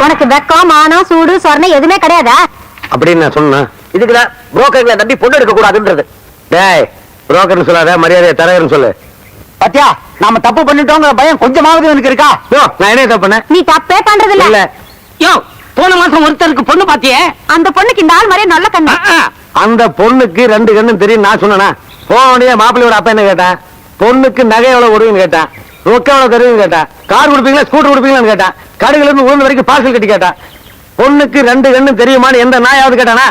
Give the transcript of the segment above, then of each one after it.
உனக்கு வெக்கம் மானம் சூடு சொர்ணம் எதுவுமே கிடையாதா? அப்படின்னு நான் சொன்னேன். இதுக்குதான் புரோக்கர்களை நம்பி பொண்ணு எடுக்க கூடாதுன்றது. டேய், புரோக்கர்னு சொல்லாத, மரியாதையை தரகர்னு சொல்லு. பாத்தியா, நாம தப்பு பண்ணிட்டோங்கிற பயம் கொஞ்சமாவது எனக்கு இருக்கா? நான் என்ன தப்பு பண்ணேன்? நீ தப்பே பண்றது இல்ல. யோ, போன மாசம் ஒருத்தருக்கு பொண்ணு பாத்தியே, அந்த பொண்ணுக்கு இந்த ஆள் மாதிரியே நல்ல கண்ணு. அந்த பொண்ணுக்கு 2 கண்ணும் தெரியும் நான் சொன்னா. போனோடய மாப்பிள்ளையோட அப்பா என்ன கேட்டான்? பொண்ணுக்கு நகை எவ்வளவு கொடுவீங்கன்னு கேட்டான், ரொக்க எவ்வளவு தருவீங்கன்னு கேட்டான், கார் கொடுப்பீங்களா ஸ்கூட்டர் கொடுப்பீங்களான்னு கேட்டான், கடையில இருந்து உழுந்து வரைக்கும் பார்சல் கட்டி கேட்டான். பொண்ணுக்கு 2 கண்ணும் தெரியுமான்னு எந்த நாயாவது கேட்டானா?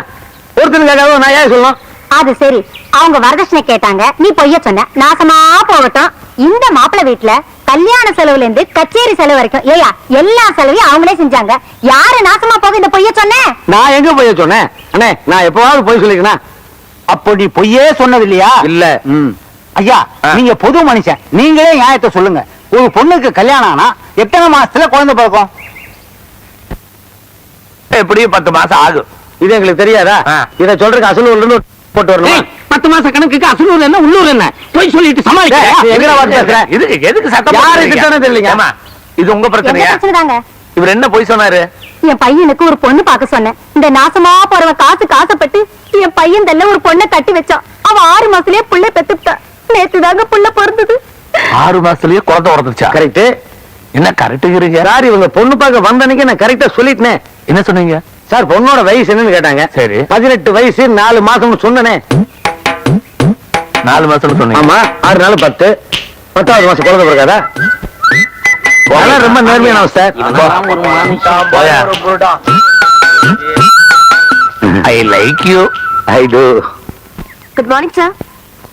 ஒருத்தர் கேட்காத நாயா சொல்லணும். அது சரி, அவங்க வரதட்சணை கேட்டாங்க, நீ பொய்ய சொன்ன, நாசமா போகட்டும். இந்த மாப்பிள்ளை வீட்டுல கல்யாண செலவுல இருந்து கச்சேரி செலவு வரைக்கும் ஏயா எல்லா செலவையும் அவங்களே செஞ்சாங்க. யாரு நாசமா போக இந்த பொய்ய சொன்ன? நான் எங்க பொய்ய சொன்னேன்? அண்ணே, நான் எப்பவாவது பொய் சொல்லிருக்கேனா? அப்போ நீ பொய்யே சொன்னது இல்லையா? இல்ல. ஐயா, நீங்க பொது மனுஷன், நீங்களே நியாயத்தை சொல்லுங்க. ஒரு பொண்ணுக்கு கல்யாணம் ஆனா எத்தனை மாசத்துல குழந்தை பிறக்கும்? எப்படியும் 10 மாசம் ஆகும். இது எங்களுக்கு தெரியாதா? இத சொல்றதுக்கு அசலூர்ல போட்டு வரணும். 10 மாச கணக்குக்கு அசலூர் என்ன உள்ளூர் என்ன போய் சொல்லிட்டு சமாளிக்க. எதுக்கு சத்தம்? யாரு கிட்டனே தெரியலங்க. இது உங்க பிரச்சனையா? இவர் என்ன போய் சொன்னாரு? என் பையனுக்கு ஒரு பொண்ணு பார்க்க சொன்னேன். இந்த நாசமா போறவன் காசுக்கு ஆசைப்பட்டு என் பையன் தள்ள ஒரு பொண்ணை தட்டி வச்சான். அவன் 6 மாசத்துலயே புள்ள பெத்துட்டா. நேத்து தாங்க புள்ள பிறந்தது. 6 மாசத்துலயே குழந்தை பிறந்துச்சா? கரெக்ட். என்ன கரெக்டுங்கிறீங்க? சார், இவங்க பொண்ணு பார்க்க வந்தனைக்கு நான் கரெக்டா சொல்லிட்டேன். என்ன சொன்னீங்க சார்? பொண்ணோட வயசு என்னன்னு கேட்டாங்க. சரி, 18 வயசு 4 மாசம் சொன்னனே. 4 மாசம் சொன்னீங்க? ஆமா, 6 நாள் 10, 10வது மாசம் குழந்தை பிறக்காதா? ரொம்ப நேர்மையான sir. I like you. I to. Good morning sir.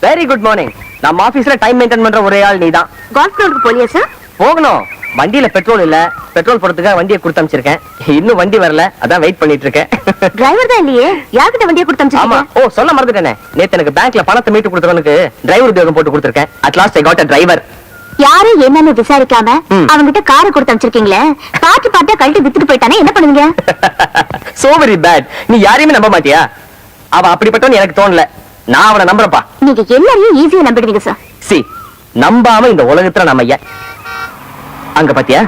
Very good morning. நம்ம ஆபீஸ்ல டைம் மெயின்டைன் பண்ற ஒரே ஆள் நீதான். கால்ஃப் கிரவுண்டுக்கு போலியா சார்? போகணும். வண்டியில பெட்ரோல் இல்ல, பெட்ரோல் போடுறதுக்காக வண்டியை கொடுத்து அனுப்பிச்சிருக்கேன். இன்னும் வண்டி வரல, அதான் வெயிட் பண்ணிட்டு இருக்கேன். டிரைவர் தான் இல்லையே, யார்கிட்ட வண்டியை கொடுத்து ஆமா. அனுப்பிச்சிருக்கீங்க? ஓ, சொல்ல மறந்துட்டேனே. நேத்து எனக்கு பேங்க்ல பணத்தை மீட்டு கொடுத்தவனுக்கு டிரைவர் உத்தியோகம் போட்டு கொடுத்திருக்கேன். At last I got a driver. யாரு என்னன்னு விசாரிக்காம அவங்கிட்ட காரை கொடுத்து அனுப்பிச்சிருக்கீங்களே, பாட்டா கழட்டி வித்துட்டு போயிட்டானே, என்ன பண்ணுவீங்க? So very bad. நீ யாரையுமே நம்ப மாட்டியா? அவ அப்படிப்பட்டவன் எனக்கு தோணல. நான் அவனை நம்புறப்பா. நீங்க எல்லாரையும் ஈஸியா நம்பிடுவீங்க சார். சி, நம்பாம இந்த உலகத்துல நம்ம ஐயா அங்க பாத்தியா?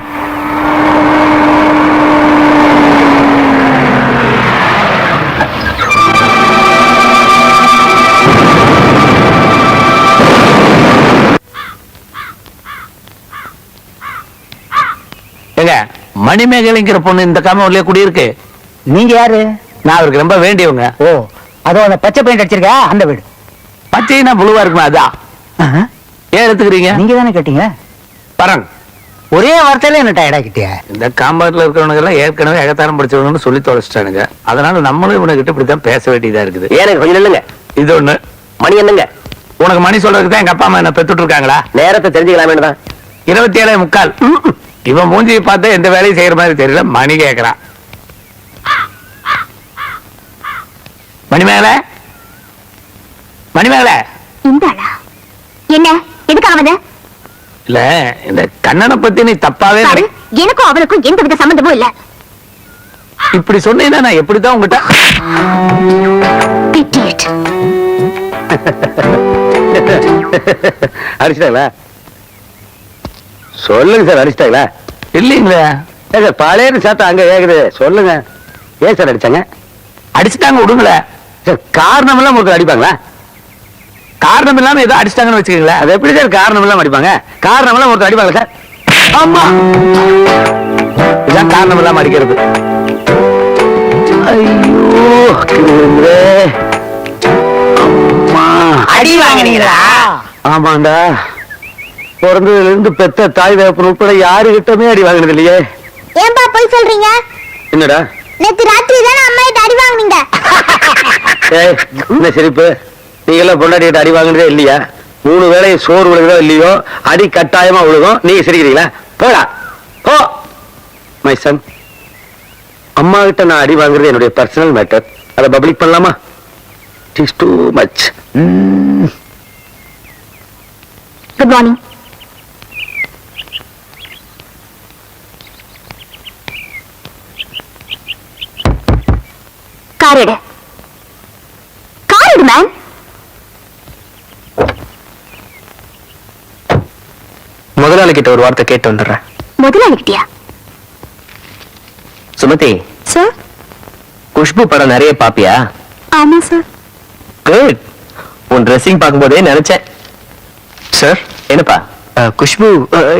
மணிமேகலைங்கிற பொண்ணு இந்த காமௌண்ட்லயே குடியிருக்கு. நீங்க யாரு? நான் அவருக்கு ரொம்ப வேண்டியவங்க. ஓ, அதோ அந்த பச்சை பெயிண்ட் அடிச்சிருக்க அந்த வீடு. பச்சைனா புழுவா இருக்குமா? அதான். ஏன் எடுத்துக்கிறீங்க? நீங்க தானே கேட்டீங்க. பரங், ஒரே வார்த்தையில என்ன டயர்ட் ஆகிட்டியா? இந்த காம்பவுண்ட்ல இருக்கிறவங்க எல்லாம் ஏற்கனவே எகத்தாரம் படிச்சவங்கன்னு சொல்லி தொலைச்சிட்டானுங்க. அதனால நம்மளும் இவனுக்கிட்ட இப்படித்தான் பேச வேண்டியதா இருக்குது. ஏன் கொஞ்சம் இல்லைங்க. இது ஒண்ணு. மணி என்னங்க? உனக்கு மணி சொல்றதுக்கு தான் எங்க அப்பா அம்மா என்ன பெத்துட்டு இருக்காங்களா? நேரத்தை தெரிஞ்சுக்கலாமே தான். 27:45. இவன் மூஞ்சியை பார்த்தா எந்த வேலையும் செய்யற மாதிரி தெரியல. மணி கேட்கறான். மணிமேகலை, மணிமேகலை. இந்தாளா? என்ன எதுக்காக வந்த? இல்ல, இந்த கண்ணனை பத்தி நீ தப்பாவே எனக்கும் அவனுக்கும் எந்த வித சம்பந்தமும் இல்ல. இப்படி சொன்னீங்கன்னா நான் எப்படிதான் உங்ககிட்ட அடிச்சிட்டாங்களா? சொல்லுங்க சார், அடிச்சிட்டாங்களா? இல்லீங்களா சார், பழைய சாத்தா அங்க கேக்குது. சொல்லுங்க, ஏன் சார் அடிச்சாங்க? அடிச்சுட்டாங்க, விடுங்களே சார். காரணம் எல்லாம் உங்களுக்கு அடிப்பாங்களா? காரணம் இல்லாம ஏதோ அடிச்சிட்டாங்கன்னு வச்சுக்கீங்களா? அது எப்படி சார் காரணம் இல்லாம அடிப்பாங்க? காரணம் எல்லாம் ஒருத்தர் அடிப்பாங்க சார். ஆமா, இதான் காரணம் இல்லாம அடிக்கிறது. ஐயோ, அம்மா, அடி வாங்கினீங்களா? ஆமாண்டா, பிறந்ததுல இருந்து பெத்த தாய் தகப்பன் உட்பட யாருகிட்டமே அடி வாங்கினது இல்லையே. ஏன்பா போய் சொல்றீங்க? என்னடா, நேத்து ராத்திரி தானே அம்மா கிட்ட அடி வாங்குனீங்க. ஏய், என்ன சிரிப்பு? நீங்க எல்லாம் பொண்டாட்டிகிட்ட அடி வாங்கினதே இல்லையா? 3 வேளையும் சோறு விழுகுதோ இல்லையோ, அடி கட்டாயமா விழுகும். நீங்க சிரிக்கிறீங்களா? போடா போ. மை சன், அம்மா கிட்ட நான் அடி வாங்குறது என்னுடைய பர்சனல் மேட்டர். அதை பப்ளிக் பண்ணலாமா? It is too much. Good morning. Car எடு, கார் எடு மேம். முதலாளி கிட்ட ஒரு வார்த்தை கேட்டு வந்துடுறேன். முதலாளி கிட்டியா? சுமதி, சார். குஷ்பு படம் நிறைய பாப்பியா? ஆமா சார். குட். உன் ட்ரெஸ்ஸிங் பார்க்கும்போதே நினைச்சேன். சார், என்னப்பா? குஷ்பு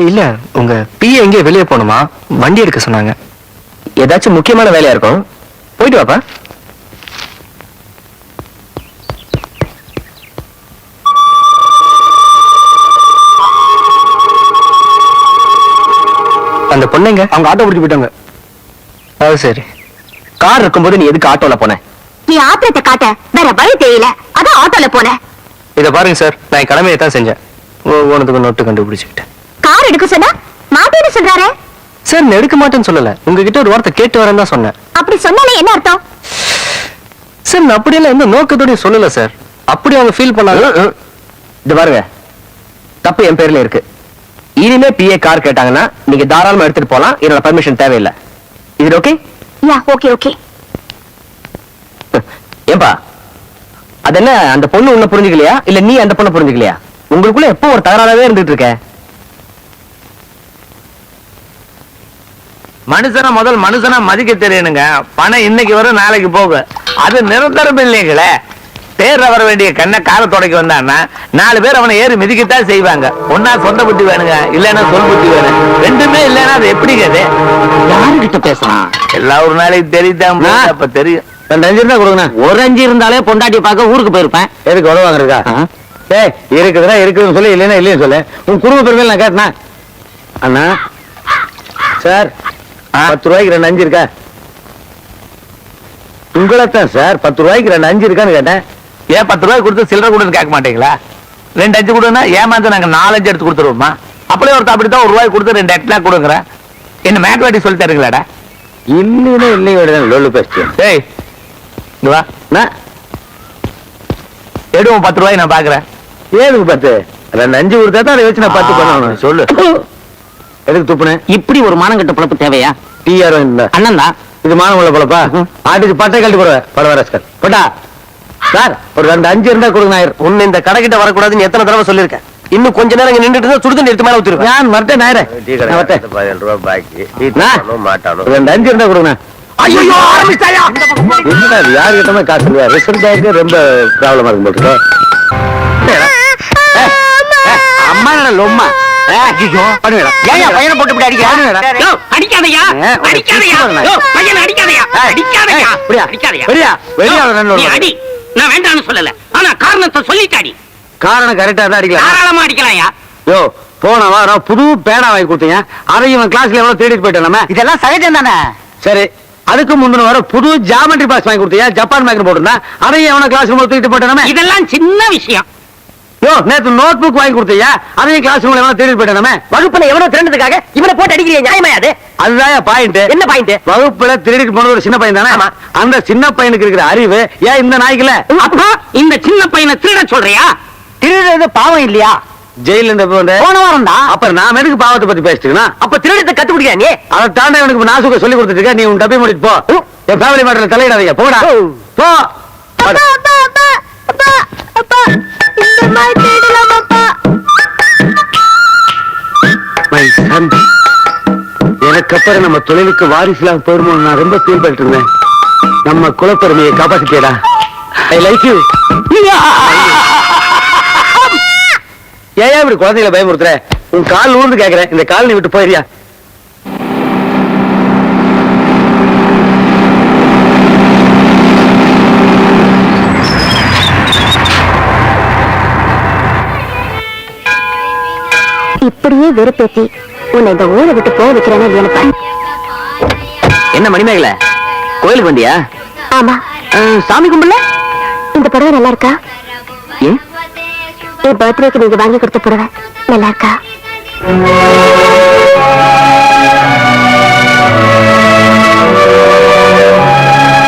இல்ல, உங்க பிஏ எங்கே வெளியே போகணுமா, வண்டி எடுக்க சொன்னாங்க. ஏதாச்சும் முக்கியமான வேலையா இருக்கும், போயிட்டு வாப்பா. அந்த பொண்ணுங்க அவங்க ஆட்டோ பிடிச்சு போயிட்டாங்க. அது சரி. கார் இருக்கும்போது நீ எதுக்கு ஆட்டோல போன? நீ ஆத்திரத்தை காட்ட வேற வழி தெரியல, அதான் ஆட்டோல போன. இத பாருங்க சார், நான் என் கடமையை தான் செஞ்சேன். உனக்கு நோட்டு கண்டுபிடிச்சுக்கிட்டேன். கார் எடுக்க சொன்னா மாட்டேன்னு சொல்றாரு. சார், நான் எடுக்க மாட்டேன்னு சொல்லல, உங்ககிட்ட ஒரு வார்த்தை கேட்டு வரேன் தான் சொன்னேன். அப்படி சொன்னாலே என்ன அர்த்தம்? சார், நான் அப்படியெல்லாம் எந்த நோக்கத்தோடய சொல்லல சார். அப்படி அவங்க ஃபீல் பண்ணாங்க. இது பாருங்க, தப்பு என் பேர்ல இருக்கு. இனிமே பிஏ கார் கேட்டாங்கன்னா நீங்க தாராளமா எடுத்துட்டு போலாம், என்னோட பர்மிஷன் தேவையில்லை. இது ஓகே? யா, ஓகே ஓகே. ஏன்பா, அது என்ன, அந்த பொண்ணு உன்னை புரிஞ்சுக்கலையா இல்ல நீ அந்த பொண்ணை புரிஞ்சுக்கலையா? உங்களுக்குள்ள எப்போ ஒரு தகராறாவே இருந்துட்டு இருக்க? மனுஷனை முதல் மனுஷனா மதிக்க தெரியணுங்க. பணம் இன்னைக்கு வரும் நாளைக்கு போகும், அது நிரந்தரம் இல்லைங்களே. தேர்ல வர வேண்டிய கண்ணை கால தொடக்கி வந்தான்னா 4 பேர் அவனை ஏறி மிதிக்கத்தான் செய்வாங்க. ஒன்னா சொந்த புத்தி வேணுங்க, இல்லைன்னா சொல் புத்தி வேணும். ரெண்டுமே இல்லைன்னா அது எப்படிங்க? அது யாருகிட்ட பேசலாம்? எல்லாம் ஒரு நாளைக்கு தெரியுதான், அப்ப தெரியும். 2 அஞ்சு இருந்தா கொடுங்க. ஒரு அஞ்சு இருந்தாலே பொண்டாட்டி பார்க்க ஊருக்கு போயிருப்பேன். எதுக்கு உடவு வாங்குறதா? ஏய், இருக்குதுன்னா இருக்குதுன்னு சொல்லி, இல்லைன்னா இல்லைன்னு சொல்லு. உன் குடும்ப பெருமையில நான் கேட்டேனா? அண்ணா சார், 10 ரூபாய்க்கு 2 அஞ்சு இருக்கா? உங்களைத்தான் சார், 10 ரூபாய்க்கு 2 அஞ்சு இருக்கான்னு கேட்டேன். ஏன் 10 ரூபாய் கொடுத்து சில்லறை கொடுன்னு கேட்க மாட்டீங்களா? 2 அஞ்சு கொடுன்னா ஏமாந்து நாங்க 4 அஞ்சு எடுத்து கொடுத்துருவோமா? அப்படியே ஒருத்தர் அப்படித்தான் 1 ரூபாய் கொடுத்து 2 எக்ஸ்ட்ரா கொடுக்குறேன். என்ன மேட்வாட்டி சொல்லி தருங்களாடா? இல்லைன்னா இல்லையோட லொல்லு பேச்சு. ஏய், இங்க வா. எடுவோம் 10 ரூபாய் நான் பாக்குறேன். ஏதுக்கு 10? 2 அஞ்சு கொடுத்தா தான் அதை வச்சு நான் 10 பண்ணணும். சொல்லு, எதுக்கு துப்புனேன்? இப்படி ஒரு மானங்கட்ட பொழப்பு தேவையா? டிஆர் அண்ணன் தான். இது மானம் உள்ள போலப்பா. ஆட்டுக்கு பட்டை கழட்டி போடுவேன். பரவாயில்ல போட்டா சார், ஒரு 2 அஞ்சு இருந்தா கொடுங்க. உன்னை இந்த கடைக்கிட்ட வரக்கூடாதுன்னு எத்தனை தடவை சொல்லியிருக்கேன். இன்னும் கொஞ்ச நேரம் இங்க நின்றுட்டு இருந்தா சுடுதண்ணி எடுத்து மேல ஊத்திருவேன். நான் வரட்டேன் நாயரே. 17 ரூபாய் பாக்கி. 2 அஞ்சு இருந்தா கொடுங்க. ஐயோ, ஆரம்பிச்சாயா? என்னடா இது, யாருக்கிட்டமே காசு இல்லையா? ரிசல்ட் ஆயிருக்கு, ரொம்ப ப்ராப்ளமா இருக்கும் போட்டு. அம்மா லொம்மா. பையனை போட்டு இப்படி அடிக்காதையா, அடிக்காதையா, பையனை அடிக்காதையா, அடிக்காதையா. நீ அடி, நான் வேண்டாம்னு சொல்லல, ஆனா காரணத்தை சொல்லிட்டாடி. காரணம் கரெக்டா தான் அடிக்கலாம். தாராளமா அடிக்கலாம்யா. யோ, போன வாரம் புது பேனா வாங்கி கொடுத்தீங்க, அதையும் இவன் கிளாஸ்ல எவ்வளவு தேடிட்டு போயிட்டேன். நம்ம இதெல்லாம் சகஜம் தானே. சரி, அதுக்கு முந்தின வாரம் புது ஜாமெட்ரி பாக்ஸ் வாங்கி கொடுத்தீங்க, ஜப்பான் மேக்னெட் போட்டுருந்தா, அதையும் எவன கிளாஸ் ரூம்ல தூக்கிட்டு போயிட்டேன். இதெல்லாம் சின்ன விஷயம். யோ, நேத்து நோட் புக் வாங்கி கொடுத்தீங்க, அதையும் கிளாஸ் ரூம்ல எவன தேடிட்டு போயிட்டேன். வகுப்புல எவனோ திருண்டதுக்காக இவனை போட்டு அடிக்கிறிய, நியாயமா அது? அதுதான் பாயிண்ட். என்ன பாயிண்ட்? வகுப்புல திருடிட்டு போனது ஒரு சின்ன பையன் தானே. அந்த சின்ன பையனுக்கு இருக்கிற அறிவு ஏன் இந்த நாய்க்குல? அப்பா, இந்த சின்ன பையனை திருட சொல்றியா? திருடுறது பாவம் இல்லையா? ஜெயில இருந்து போன வாரம் தான். அப்ப நாம எதுக்கு பாவத்தை பத்தி பேசிட்டு? அப்ப திருடத்தை கத்துக்கிட்டியா நீ? அதை தாண்ட எனக்கு நாசுக்க சொல்லி கொடுத்துட்டு இருக்க. நீ உன் டப்பி முடிட்டு போ. என் ஃபேமிலி மேட்டர்ல தலையிடாதீங்க. போடா போ. எனக்கு அப்புறம் நம்ம தொழிலுக்கு வாரிசுலாம் போயிருமோ நான் ரொம்ப ஃபீல் பண்ணிட்டு இருந்தேன். நம்ம குலப்பெருமையை காப்பாத்திட்டேடா. I like you. ஏன் இப்படி குழந்தைகளை பயமுறுத்துற? உன் கால் ஊர்ந்து கேக்குறேன், இந்த கால் நீ விட்டு போயிரியா? இப்படியே வெறுப்பேத்தி உன்னை இந்த ஊரை விட்டு போக வைக்கிறேன்னு இல்லையானப்பா? என்ன மணிமேகல, கோயிலுக்கு வந்தியா? ஆமா. சாமி கும்பிடல? இந்த புடவை நல்லா இருக்கா? ஏன்? என் பர்த்டேக்கு நீங்க வாங்கி கொடுத்த புடவை நல்லா இருக்கா?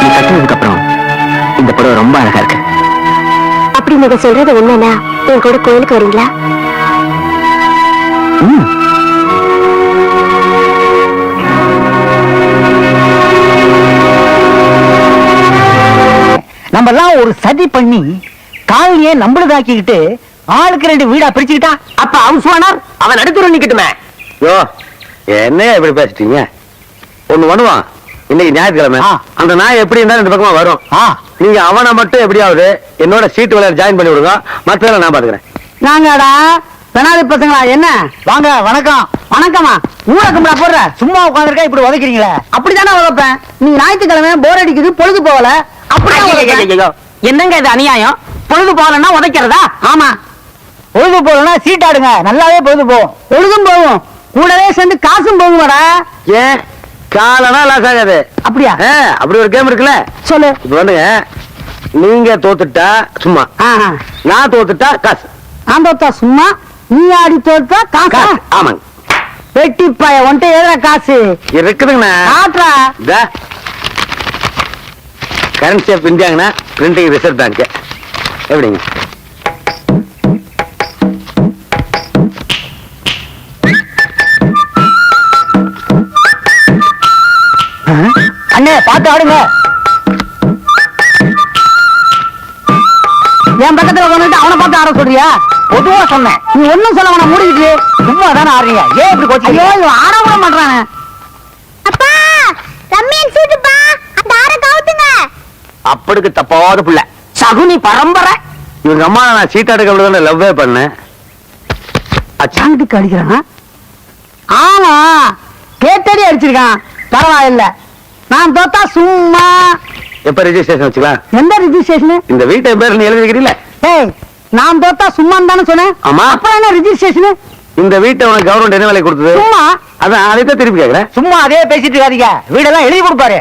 நீ கட்டினதுக்கு அப்புறம் இந்த புடவை ரொம்ப அழகா இருக்கு. அப்படி நீங்க சொல்றது உண்மைனா என் கூட கோயிலுக்கு வரீங்களா? நம்ம எல்லாம் ஒரு சதி பண்ணி காலனியே நம்மளதாக்கிக்கிட்டு ஆளுக்கு 2 வீடா பிரிச்சுக்கிட்டா, அப்ப ஹவுஸ் ஓனர் அவன் நடுத்தூர் நிக்கட்டுமே. யோ, என்னையா இப்படி பேசிட்டீங்க? ஒண்ணு பண்ணுவான், இன்னைக்கு ஞாயிற்றுக்கிழமை ஆ. அந்த நாய் எப்படி இருந்தாலும் இந்த பக்கமா வரும் நீங்க அவனை மட்டும் எப்படியாவது என்னோட சீட்டு விளையாட ஜாயின் பண்ணி விடுங்க மத்த நான் பாத்துக்கிறேன். நாங்கடா பெனாலி பசங்களா என்ன வாங்க வணக்கம் வணக்கமா ஊரை கும்பிடா போடுற சும்மா உட்காந்துருக்கா இப்படி உதைக்கிறீங்களே அப்படித்தானே உதைப்பேன் நீங்க ஞாயிற்றுக்கிழமை போர் அடிக்குது பொழுது போகல அப்படியே என்னங்க இது அநியாயம்? பொழுது போகலன்னா உதைக்கிறதா? ஆமா பொழுது போகலன்னா சீட்டாடுங்க நல்லாவே பொழுது போகும் பொழுதும் போகும் கூடவே சேர்ந்து காசும் போகுமாடா ஏன் காலனா லாஸ் ஆகாது. அப்படியா அப்படி ஒரு கேம் இருக்குல்ல. சொல்லு இப்ப வந்துங்க நீங்க தோத்துட்டா சும்மா, ஆஹா. நான் தோத்துட்டா காசு. நான் தோத்தா சும்மா நீ ஆடி தோத்தா காசா ஆமாங்க. வெட்டி பாய ஒன்ட்ட ஏதா காசு இருக்குதுங்கண்ணா. ஆட்ரா கரன்சி ஆஃப் இந்தியாங்கண்ணா, பிரிண்டிங் ரிசர்வ் பேங்க். எப்படிங்க? அண்ணே பார்த்து ஆடுங்க என் பக்கத்துல வந்துட்டு அவனை பார்த்து ஆட சொல்றியா? பொதுவா சொன்னேன் நீ ஒண்ணும் சொல்ல வேணா மூடிக்கிட்டு சும்மா தானே ஆடுறீங்க ஏன் இப்படி கோச்சு? ஐயோ இவன் ஆட கூட மாட்டானே. அப்பா ரம்மியன் சீட்டுப்பா அந்த ஆற கவுத்துங்க. அப்படிக்கு தப்பாத புள்ள சகுனி பரம்பரை. இவங்க அம்மா நான் சீட்டாடுக்கு அவ்வளவுதான் லவ்வே பண்ணேன். அச்சாங்கிட்டு அடிக்கிறான். ஆமா கேட்டடி அடிச்சிருக்கான். பரவாயில்ல நான் தோத்தா சும்மா. எப்ப ரெஜிஸ்ட்ரேஷன் வச்சுக்கலாம்? எந்த ரிஜிஸ்ட்ரேஷன்? இந்த வீட்டை பேர் நீ எழுதிக்கிறீல? ஏய் நான் தோத்தா சும்மான்னு தானே சொன்னேன். ஆமா. அப்புறம் என்ன ரிஜிஸ்ட்ரேஷன்? இந்த வீட்டை உனக்கு கவர்மெண்ட் என்ன வேலை கொடுத்தது? சும்மா அதான் அதைத்தான் திருப்பி கேக்குறேன். சும்மா அதே பேசிட்டு இருக்காதீங்க. வீடெல்லாம் எழுதி கொடுப்பாரு.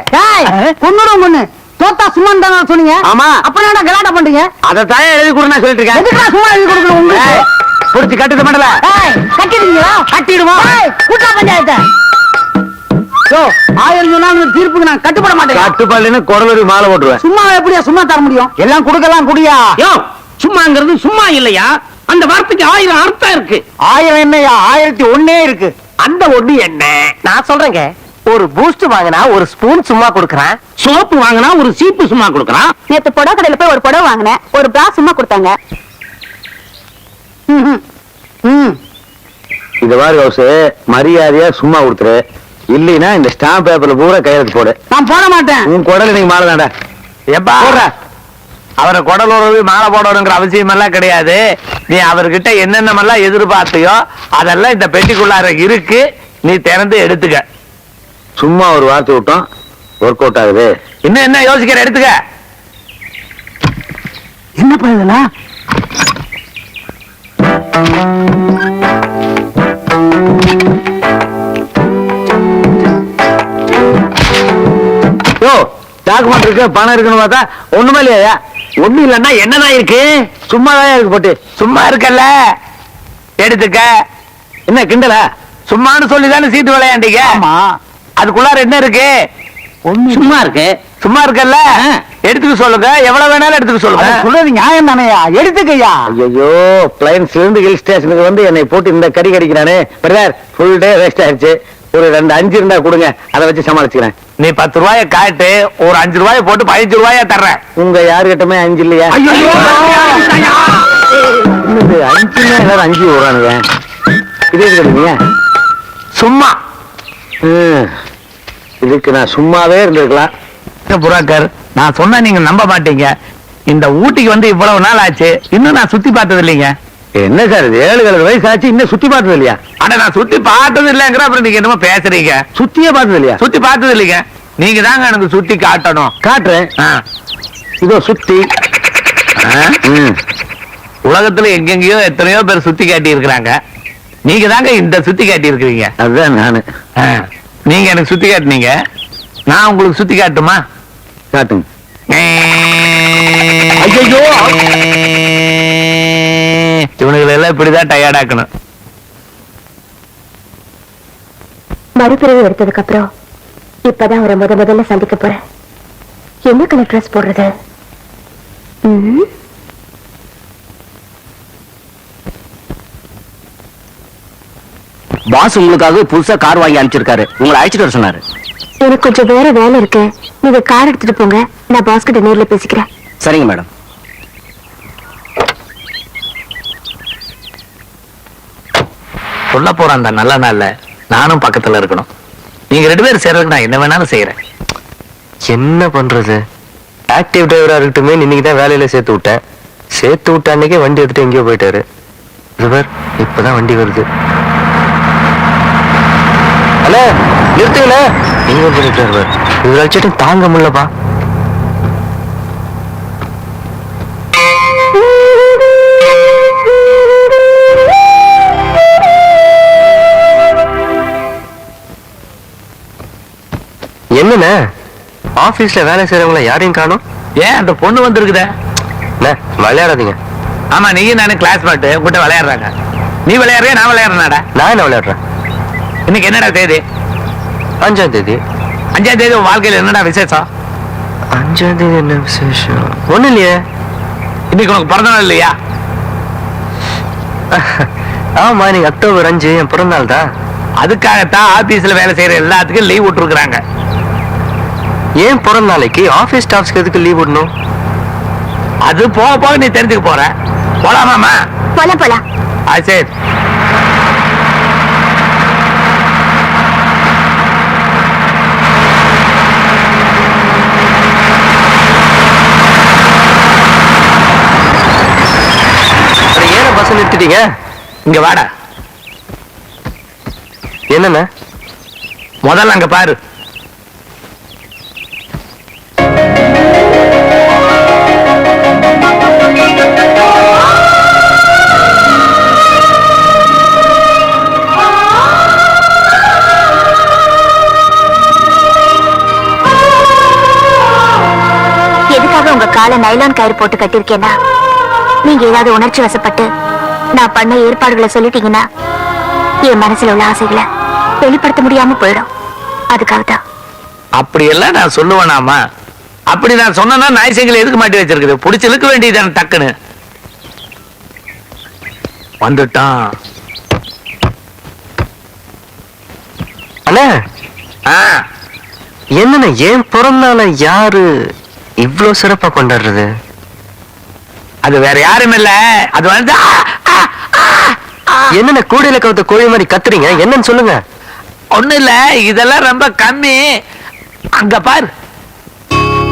பொண்ணுடும் பொண்ணு தோத்தா சும்மான்னு தானே சொன்னீங்க. ஆமா. அப்புறம் என்ன கலாட்டா பண்றீங்க? அதை தானே எழுதி கொடுன்னு நான் சொல்லிட்டு இருக்கேன். எதுக்குடா சும்மா எழுதி கொடுக்கணும் உங்களுக்கு? புடிச்சு கட்டுது மண்டல கட்டிடுவீங்களா? கட்டிடுவோம். கூட்டா பஞ்சாயத்தை 1000 சொன்னாலும் தீர்ப்புக்கு நான் கட்டுப்பட மாட்டேன். கட்டுப்பாடுன்னு குடலூரி மாலை போட்டுருவேன். சும்மா எப்படியா சும்மா தர முடியும்? எல்லாம் கொடுக்கலாம் குடியா. யோ சும்மாங்கிறது சும்மா இல்லையா? அந்த வார்த்தைக்கு 1000 அர்த்தம் இருக்கு. 1000 என்னையா 1001 இருக்கு. அந்த ஒண்ணு என்ன? நான் சொல்றேங்க ஒரு பூஸ்ட் வாங்கினா ஒரு ஸ்பூன் சும்மா கொடுக்கறேன். சோப்பு வாங்கினா ஒரு சீப்பு சும்மா கொடுக்கறான். நேத்து புடவை கடையில போய் ஒரு புடவை வாங்கினேன், ஒரு பிரா சும்மா கொடுத்தாங்க. இது மாதிரி ஹவுஸ் மரியாதையா சும்மா கொடுத்துரு, இல்லைன்னா இந்த ஸ்டாம்ப் பேப்பர்ல பூரா கையெழுத்து போடு. நான் போட மாட்டேன். உன் குடல் நீங்க மாலை தாண்டா. எப்பா அவரை குடல் உறவு மாலை போடணுங்கிற அவசியம் எல்லாம் கிடையாது. நீ அவர்கிட்ட என்னென்னமெல்லாம் எதிர்பார்த்தியோ அதெல்லாம் இந்த பெட்டிக்குள்ளார இருக்கு, நீ திறந்து எடுத்துக்க. சும்மா ஒரு வார்த்தை விட்டோம் ஒர்க் அவுட் ஆகுது. இன்னும் என்ன யோசிக்கிற? எடுத்துக்க. என்ன பண்ணலாம்? டாக்குமெண்ட் இருக்கு, பணம் இருக்குன்னு பார்த்தா ஒண்ணுமே இல்லையா? ஒண்ணு இல்லன்னா என்னதான் இருக்கு? சும்மாதான் இருக்கு போட்டு. சும்மா இருக்கல்ல, எடுத்துக்க. என்ன கிண்டலா? சும்மான்னு சொல்லிதானே சீட்டு விளையாண்டீங்க. ஆமா அதுக்குள்ளார என்ன இருக்கு? சும்மா இருக்கு. சும்மா இருக்கல்ல, எடுத்துக்க சொல்லுங்க. எவ்வளவு வேணாலும் எடுத்துக்க சொல்லுங்க. சொல்றது நியாயம் தானையா? எடுத்துக்கையா. ஐயோ பிளைன்ஸ்ல இருந்து ஹில் ஸ்டேஷனுக்கு வந்து என்னை போட்டு இந்த கறி கடிக்கிறானே பிரதர். ஃபுல் டே வேஸ்ட் ஆயிடுச்சு. ஒரு 2 5 இருந்தா கொடுங்க, அதை வச்சு சமாளிச்சுக்கிறேன். நீ 10 ரூபாய காட்டு, ஒரு 5 ரூபாய போட்டு 15 ரூபாய தர்றேன். உங்க யாருகிட்டமே 5 இல்லையா? ஐயோ 5மே எல்லாரும் 5 விடுறானுங்க. இது எதுக்கு? சும்மா இதுக்கு நான் சும்மாவே இருந்திருக்கலாம். புரோக்கர், நான் சொன்னா நீங்க நம்ப மாட்டீங்க. இந்த ஊட்டிக்கு வந்து இவ்வளவு நாள் ஆச்சு, இன்னும் நான் சுத்தி பார்த்தது இல்லைங்க. என்ன சார் இது 7 வயசு ஆச்சு, இன்னும் சுத்தி பார்த்தது இல்லையா? அட நான் சுத்தி பார்த்தது இல்லைங்கிற, அப்புறம் நீங்க என்னமோ பேசுறீங்க. சுத்தியே பார்த்தது இல்லையா? சுத்தி பார்த்தது இல்லைங்க. நீங்க தாங்க எனக்கு சுத்தி காட்டணும். காட்டுறேன். இதோ சுத்தி. உலகத்துல எங்கெங்கயோ எத்தனையோ பேர் சுத்தி காட்டி இருக்கிறாங்க. நீங்க தாங்க இந்த சுத்தி காட்டி இருக்கிறீங்க. அதுதான் நானு. நீங்க எனக்கு சுத்தி காட்டுனீங்க, நான் உங்களுக்கு சுத்தி காட்டுமா? காட்டுங்க. ஐயோ இவனுங்களை எல்லாம் இப்படிதான் டயர்ட் ஆக்கணும். மறுபிறவி எடுத்ததுக்கு அப்புறம் இப்பதான் அவரை முதல்ல சந்திக்க போறேன். என்ன கலர் ட்ரெஸ் போடுறது? பாஸ் உங்களுக்காக புதுசா கார் வாங்கி அனுப்பிச்சிருக்காரு, உங்களை அழைச்சிட்டு வர சொன்னாரு. எனக்கு கொஞ்சம் வேற வேலை இருக்கு, நீங்க கார் எடுத்துட்டு போங்க, நான் பாஸ் கிட்ட நேர்ல பேசிக்கிறேன். சரிங்க மேடம். சொல்ல போற அந்த நல்ல நாள்ல நானும் பக்கத்துல இருக்கணும். நீங்க 2 பேரும் சேர்றதுக்கு நான் என்ன வேணாலும் செய்யறேன். என்ன பண்றது? ஆக்டிவ் டிரைவரா இருக்கட்டுமே இன்னைக்கு தான் வேலையில சேர்த்து விட்ட அன்னைக்கே வண்டி எடுத்துட்டு எங்கேயோ போயிட்டாரு. இவர் இப்பதான் வண்டி வருது. அண்ணா நிறுத்துங்கள, நீங்க பண்ணிட்டு இவர் அழைச்சிட்டு தாங்க முடியலப்பா. என்னண்ணே ஆபீஸ்ல வேலை செய்யறவங்கள யாரையும் காணும்? ஏன் அந்த பொண்ணு வந்திருக்குதே? விளையாடாதீங்க. ஆமா, நீயும் நானும் கிளாஸ்மேட், உங்ககிட்ட விளையாடுறாங்க. நீ விளையாடுறியா நான் விளையாடுறேன்டா? நான் என்ன விளையாடுறேன்? இன்னைக்கு என்னடா தேதி? 5ஆம் தேதி. 5ஆம் தேதி உன் வாழ்க்கையில என்னடா விசேஷம்? 5ஆம் தேதி என்ன விசேஷம்? ஒண்ணு இல்லையே. இன்னைக்கு உனக்கு பிறந்த நாள் இல்லையா? ஆமா, இன்னைக்கு அக்டோபர் 5 என் பிறந்த நாள் தான். அதுக்காகத்தான் ஆபீஸ்ல வேலை செய்யற எல்லாத்துக்கும் லீவ் விட்டுருக்காங்க. ஏன் பிறந்த நாளைக்கு ஆபீஸ் ஸ்டாஃப்ஸ்க்கு எதுக்கு லீவ் விடணும்? அது போக போக நீ தெரிஞ்சுக்க போற. போலாமாமா? போலாம். சரி. ஏன் பஸ் நிறுத்திட்டீங்க? இங்க வாடா. என்னண்ணே? முதல்ல அங்க பாரு. எதுக்காக உங்க காலை நைலான் கயிறு போட்டு கட்டிருக்கேன்னா, நீங்க ஏதாவது உணர்ச்சி வசப்பட்டு நான் பண்ண ஏற்பாடுகளை சொல்லிட்டீங்கன்னா என் மனசுல உள்ள ஆசைகளை வெளிப்படுத்த முடியாம போயிடும். அதுக்காகத்தான். அப்படி எல்லாம் நான் சொல்லுவேனாமா? அப்படி நான் சொன்னா நாய்சைகளை எதுக்கு மாட்டி வச்சிருக்குது? புடிச்சு இழுக்க வேண்டியதான டக்குன்னு. வந்துட்டான். அண்ணே என்னண்ணே, ஏன் பிறந்த நாளை யாரு இவ்வளவு சிறப்பா கொண்டாடுறது? அது வேற யாரும் இல்ல, அது வந்து என்னென்ன கூடையில கவுத்த கோழி மாதிரி கத்துறீங்க? என்னன்னு சொல்லுங்க. ஒண்ணு இல்ல, இதெல்லாம் ரொம்ப கம்மி. அங்க பாரு.